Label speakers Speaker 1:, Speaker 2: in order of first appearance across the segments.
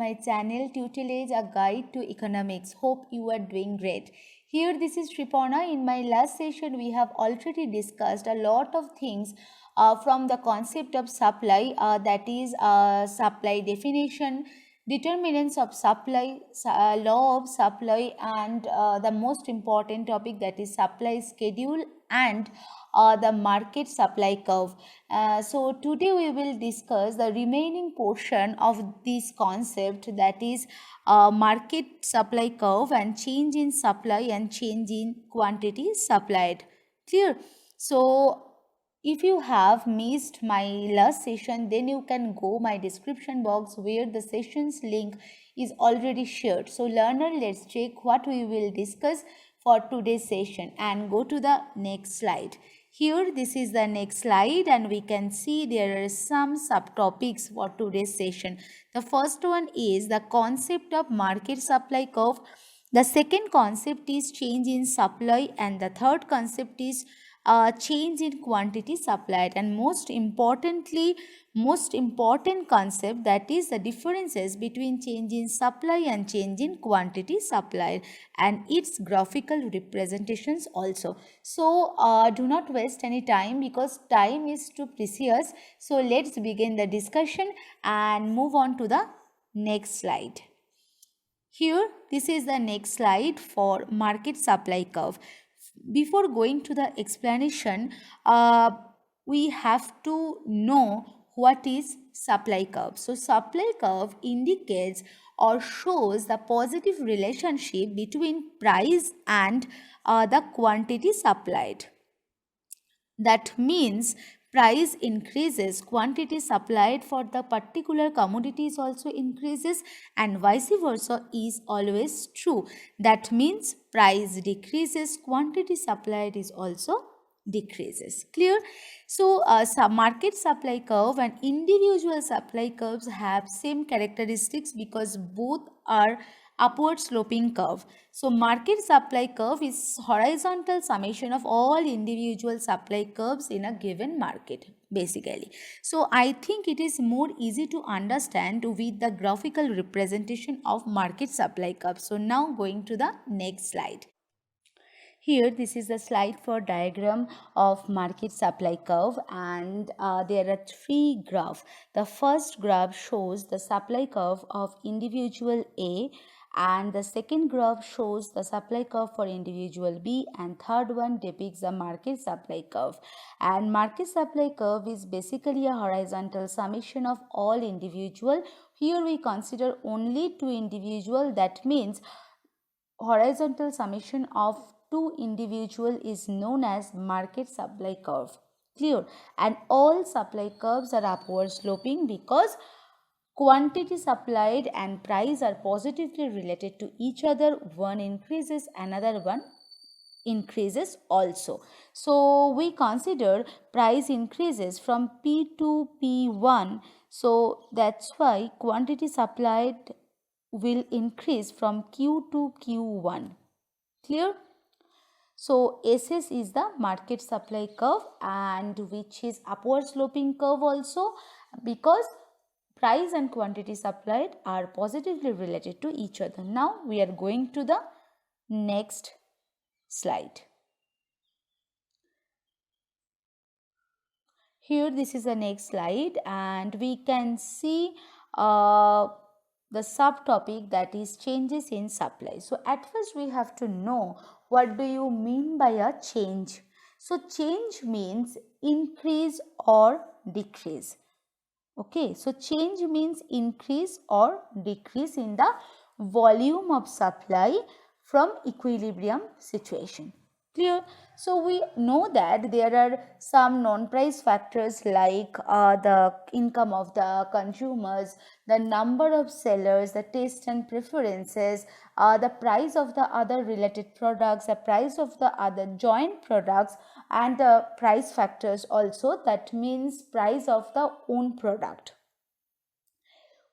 Speaker 1: my channel Tutelage, a guide to economics. Hope you are doing great. Here this is Tripona. In my last session we have already discussed a lot of things from the concept of supply, that is supply definition, determinants of supply, law of supply, and the most important topic, that is supply schedule and the market supply curve. So today we will discuss the remaining portion of this concept, that is market supply curve and change in supply and change in quantity supplied. Clear? So if you have missed my last session, then you can go my description box where the sessions link is already shared. So learner, let's check what we will discuss for today's session and go to the next slide. Here this is the next slide and we can see there are some subtopics for today's session. The first one is the concept of market supply curve. The second concept is change in supply, and the third concept is change in quantity supplied, and most important concept, that is the differences between change in supply and change in quantity supplied and its graphical representations also. So do not waste any time because time is too precious. So let's begin the discussion and move on to the next slide. Here this is the next slide for market supply curve. Before going to the explanation, we have to know what is supply curve. So supply curve indicates or shows the positive relationship between price and the quantity supplied. That means price increases, quantity supplied for the particular commodities also increases, and vice versa is always true. That means price decreases, quantity supplied is also decreases. Clear? So market supply curve and individual supply curves have same characteristics because both are upward sloping curve. So market supply curve is horizontal summation of all individual supply curves in a given market basically. So I think it is more easy to understand with the graphical representation of market supply curve. So now going to the next slide. Here this is the slide for diagram of market supply curve, and there are three graphs. The first graph shows the supply curve of individual A, and the second graph shows the supply curve for individual B, and third one depicts the market supply curve. And market supply curve is basically a horizontal summation of all individual. Here we consider only two individual, that means horizontal summation of two individual is known as market supply curve. Clear? And all supply curves are upward sloping because quantity supplied and price are positively related to each other. One increases, another one increases also. So we consider price increases from P to P1. So that's why quantity supplied will increase from Q to Q1. Clear? So SS is the market supply curve, and which is upward sloping curve also because price and quantity supplied are positively related to each other. Now we are going to the next slide. Here this is the next slide, and we can see the subtopic, that is changes in supply. So at first we have to know what do you mean by a change. So change means increase or decrease. Okay, so change means increase or decrease in the volume of supply from equilibrium situation. Clear? So we know that there are some non-price factors like the income of the consumers, the number of sellers, the taste and preferences, the price of the other related products, the price of the other joint products, and the price factors also, that means price of the own product.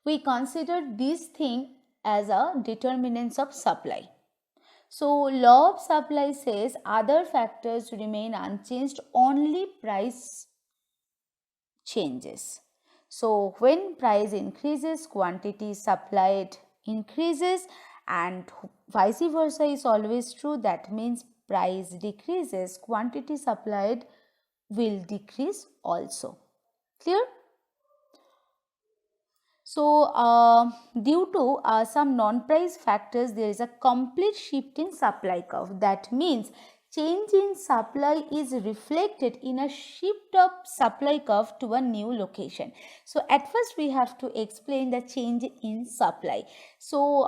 Speaker 1: We consider these things as a determinants of supply. So law of supply says other factors remain unchanged, only price changes. So when price increases, quantity supplied increases, and vice versa is always true. That means price decreases, quantity supplied will decrease also. Clear? So, due to some non-price factors, there is a complete shift in supply curve. That means change in supply is reflected in a shift of supply curve to a new location. So, at first we have to explain the change in supply. So,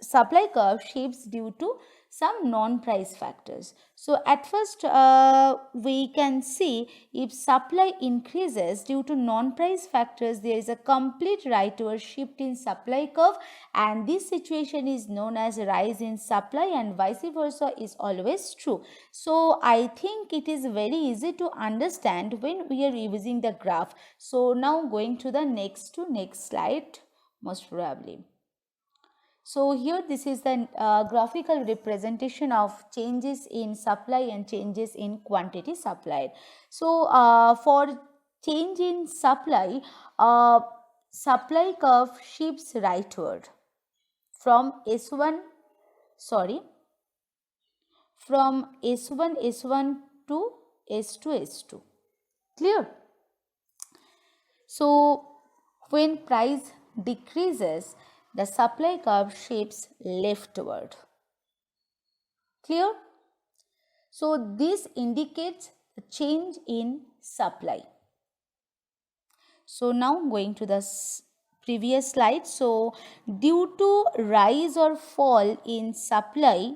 Speaker 1: supply curve shifts due to some non-price factors. So at first we can see if supply increases due to non-price factors, there is a complete rightward shift in supply curve, and this situation is known as rise in supply, and vice versa is always true. So I think it is very easy to understand when we are using the graph. So now going to the next slide most probably. So here this is the graphical representation of changes in supply and changes in quantity supplied. So for change in supply, supply curve shifts rightward from S1 to S2 S2. Clear? So when price decreases, the supply curve shifts leftward. Clear? So this indicates a change in supply. So now going to the previous slide. So due to rise or fall in supply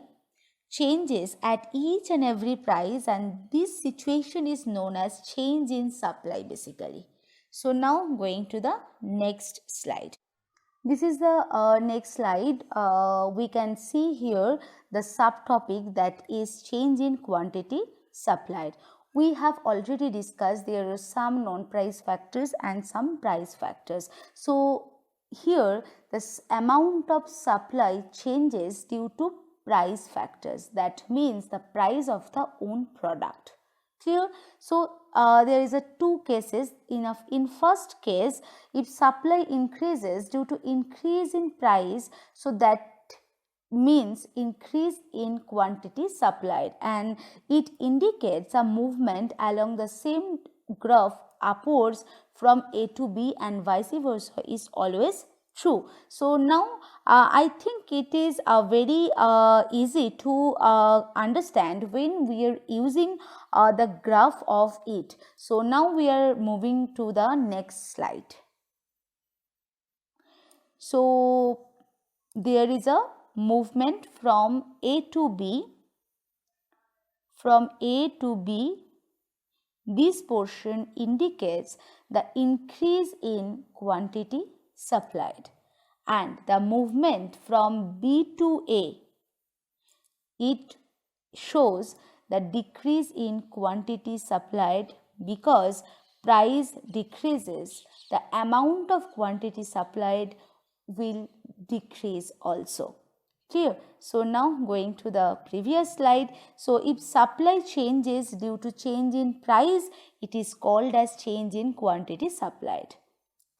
Speaker 1: changes at each and every price, and this situation is known as change in supply basically. So now going to the next slide. This is the next slide. We can see here the subtopic, that is change in quantity supplied. We have already discussed there are some non-price factors and some price factors. So here this amount of supply changes due to price factors. That means the price of the own product. Clear? So there is a two cases. In first case, if supply increases due to increase in price, so that means increase in quantity supplied, and it indicates a movement along the same graph upwards from A to B, and vice versa is always true. So now I think it is very easy to understand when we are using the graph of it. So now we are moving to the next slide. So there is a movement from A to B. From A to B, this portion indicates the increase in quantity supplied, and the movement from B to A, it shows the decrease in quantity supplied, because price decreases, the amount of quantity supplied will decrease also. Clear? So now going to the previous slide. So if supply changes due to change in price, it is called as change in quantity supplied.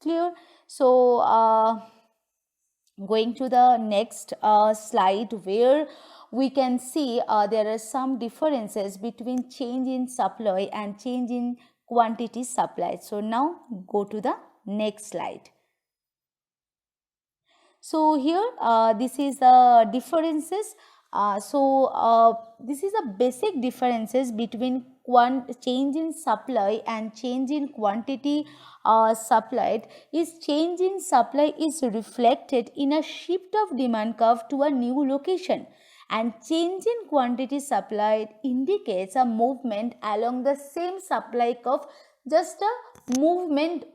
Speaker 1: Clear? So going to the next slide, where we can see there are some differences between change in supply and change in quantity supplied. So now go to the next slide. So here this is the differences. This is the basic differences between change in supply and change in quantity supplied. Is change in supply is reflected in a shift of demand curve to a new location, and change in quantity supplied indicates a movement along the same supply curve, just a movement,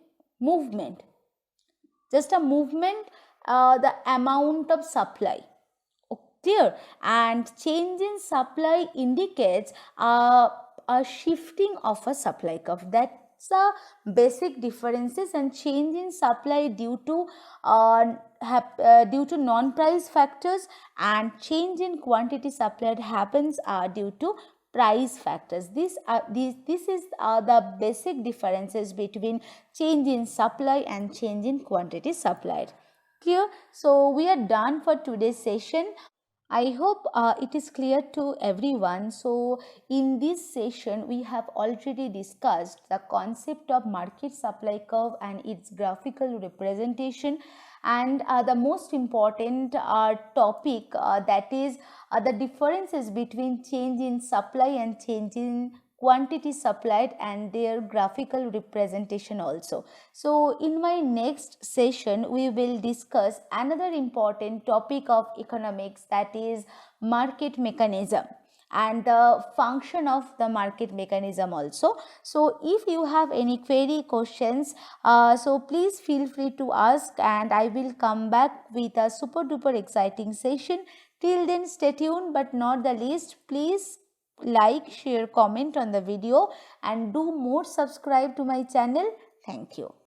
Speaker 1: the amount of supply. Clear? And change in supply indicates a shifting of a supply curve. That's the basic differences. And change in supply due to non-price factors, and change in quantity supplied happens due to price factors. This is the basic differences between change in supply and change in quantity supplied. Clear? So we are done for today's session. I hope it is clear to everyone. So in this session, we have already discussed the concept of market supply curve and its graphical representation, and the most important topic, that is the differences between change in supply and change in quantity supplied and their graphical representation also. So in my next session we will discuss another important topic of economics, that is market mechanism and the function of the market mechanism also. So if you have any query, questions, so please feel free to ask, and I will come back with a super duper exciting session. Till then, stay tuned, but not the least, please like, share, comment on the video, and do more subscribe to my channel. Thank you.